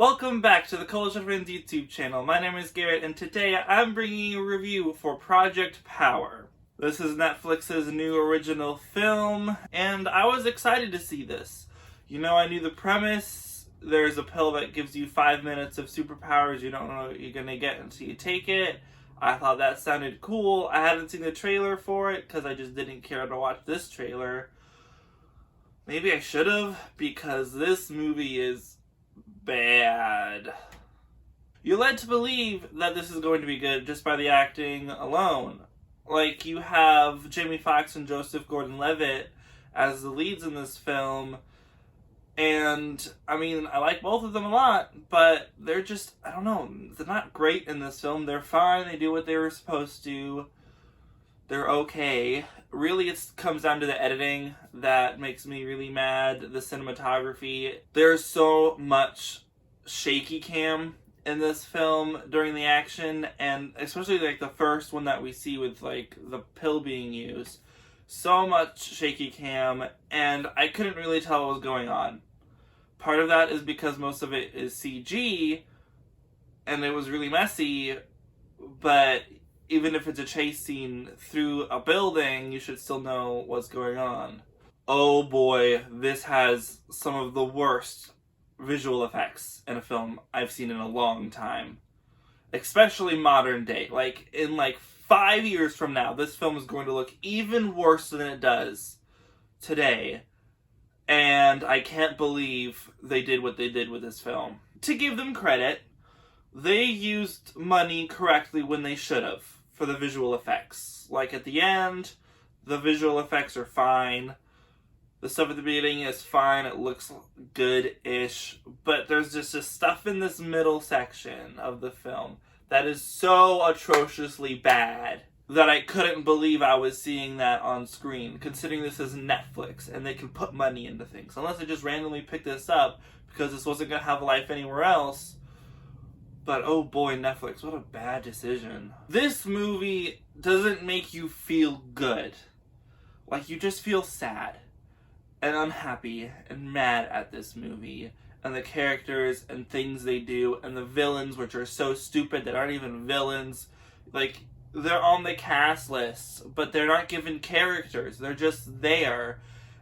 Welcome back to the College of Friends YouTube channel. My name is Garrett, and today I'm bringing you a review for Project Power. This is Netflix's new original film, and I was excited to see this. You know, I knew the premise. There's a pill that gives you 5 minutes of superpowers you don't know what you're gonna get until you take it. I thought that sounded cool. I hadn't seen the trailer for it because I just didn't care to watch this trailer. Maybe I should have, because this movie is bad. You're led to believe that this is going to be good just by the acting alone. Like, you have Jamie Foxx and Joseph Gordon-Levitt as the leads in this film, and, I mean, I like both of them a lot, but they're just, I don't know, they're not great in this film. They're fine, they do what they were supposed to, they're okay. Really, it comes down to the editing that makes me really mad, the cinematography. There's so much shaky cam in this film during the action, and especially like the first one that we see with like the pill being used. So much shaky cam, and I couldn't really tell what was going on. Part of that is because most of it is CG, and it was really messy, but even if it's a chase scene through a building, you should still know what's going on. Oh boy, this has some of the worst visual effects in a film I've seen in a long time. Especially modern day. Like, in 5 years from now, this film is going to look even worse than it does today. And I can't believe they did what they did with this film. To give them credit, they used money correctly when they should have for the visual effects. Like, at the end, the visual effects are fine. The stuff at the beginning is fine. It looks good-ish. But there's just this stuff in this middle section of the film that is so atrociously bad that I couldn't believe I was seeing that on screen, considering this is Netflix and they can put money into things. Unless they just randomly picked this up because this wasn't going to have a life anywhere else. But oh boy, Netflix, what a bad decision. This movie doesn't make you feel good. Like, you just feel sad and unhappy and mad at this movie. And the characters and things they do, and the villains, which are so stupid that aren't even villains. Like, they're on the cast list, but they're not given characters. They're just there.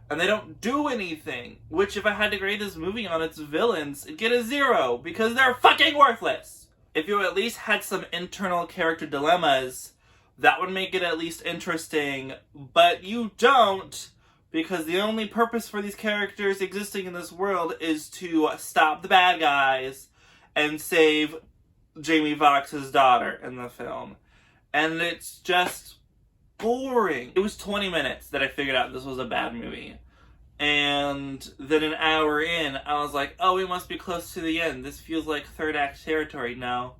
And they don't do anything. Which, if I had to grade this movie on its villains, it'd get a 0. Because they're fucking worthless! If you at least had some internal character dilemmas, that would make it at least interesting. But you don't. Because the only purpose for these characters existing in this world is to stop the bad guys and save Jamie Foxx's daughter in the film. And it's just boring. It was 20 minutes that I figured out this was a bad movie. And then an hour in, I was like, oh, we must be close to the end. This feels like third act territory. No.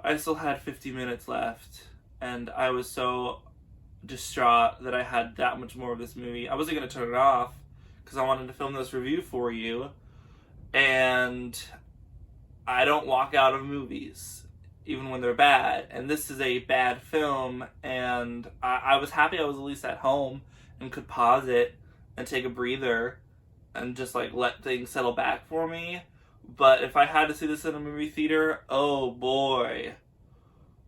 I still had 50 minutes left. And I was so distraught that I had that much more of this movie. I wasn't going to turn it off because I wanted to film this review for you. And I don't walk out of movies even when they're bad. And this is a bad film, and I was happy I was at least at home and could pause it and take a breather and just let things settle back for me. But if I had to see this in a movie theater, oh boy,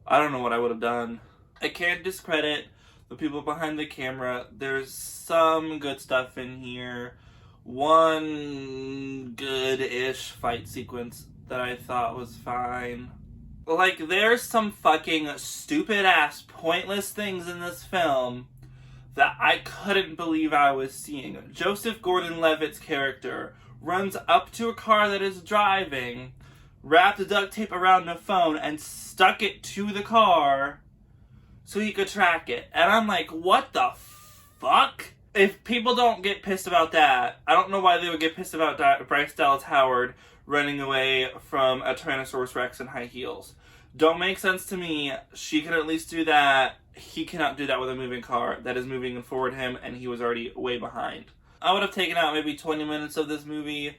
I don't know what I would have done. I can't discredit the people behind the camera. There's some good stuff in here. One good-ish fight sequence that I thought was fine. There's some fucking stupid-ass, pointless things in this film that I couldn't believe I was seeing. Joseph Gordon-Levitt's character runs up to a car that is driving, wrapped duct tape around the phone, and stuck it to the car so he could track it. And I'm like, what the fuck? If people don't get pissed about that, I don't know why they would get pissed about Bryce Dallas Howard running away from a Tyrannosaurus Rex in high heels. Don't make sense to me. She can at least do that. He cannot do that with a moving car that is moving forward him, and he was already way behind. I would have taken out maybe 20 minutes of this movie,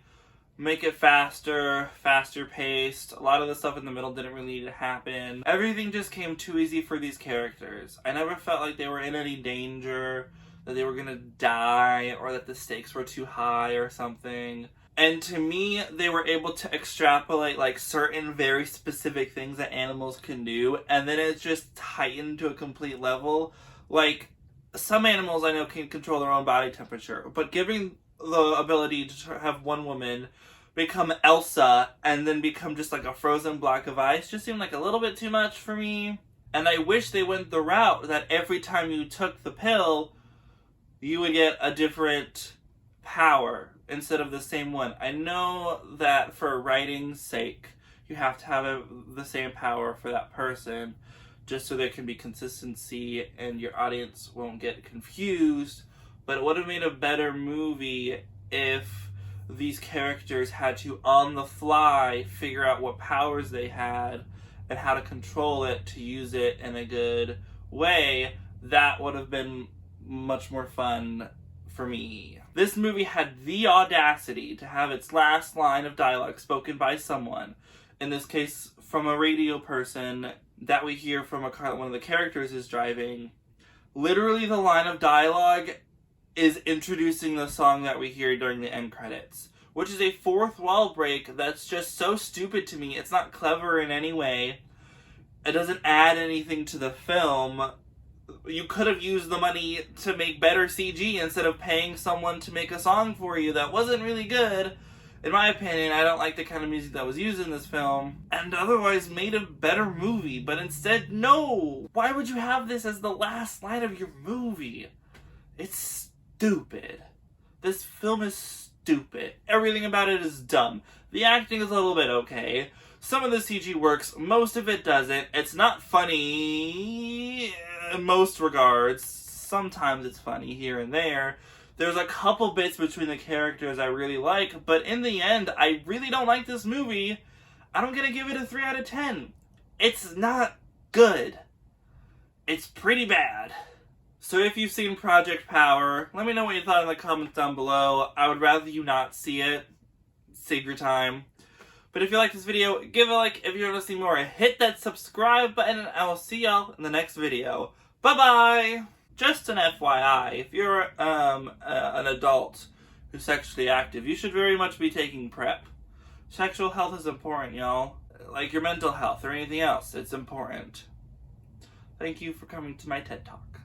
make it faster paced. A lot of the stuff in the middle didn't really need to happen. Everything just came too easy for these characters. I never felt like they were in any danger, that they were gonna die, or that the stakes were too high or something. And to me, they were able to extrapolate like certain very specific things that animals can do, and then it's just heightened to a complete level. Like, some animals I know can control their own body temperature, but giving the ability to have one woman become Elsa and then become just like a frozen block of ice just seemed like a little bit too much for me. And I wish they went the route that every time you took the pill, you would get a different power instead of the same one. I know that for writing's sake, you have to have the same power for that person, just so there can be consistency and your audience won't get confused. But it would have made a better movie if these characters had to, on the fly, figure out what powers they had and how to control it to use it in a good way. That would have been much more fun for me. This movie had the audacity to have its last line of dialogue spoken by someone, in this case from a radio person that we hear from a car that one of the characters is driving. Literally the line of dialogue is introducing the song that we hear during the end credits, which is a fourth wall break that's just so stupid to me. It's not clever in any way. It doesn't add anything to the film. You could have used the money to make better CG instead of paying someone to make a song for you that wasn't really good. In my opinion, I don't like the kind of music that was used in this film, and otherwise made a better movie, but instead, no! Why would you have this as the last line of your movie? It's stupid. This film is stupid. Everything about it is dumb. The acting is a little bit okay. Some of the CG works, most of it doesn't. It's not funny in most regards. Sometimes it's funny here and there. There's a couple bits between the characters I really like, but in the end, I really don't like this movie. I'm gonna give it a 3 out of 10. It's not good. It's pretty bad. So if you've seen Project Power, let me know what you thought in the comments down below. I would rather you not see it. Save your time. But if you like this video, give it a like. If you want to see more, hit that subscribe button, and I will see y'all in the next video. Bye-bye! Just an FYI, if you're an adult who's sexually active, you should very much be taking PrEP. Sexual health is important, y'all. Like your mental health or anything else, it's important. Thank you for coming to my TED Talk.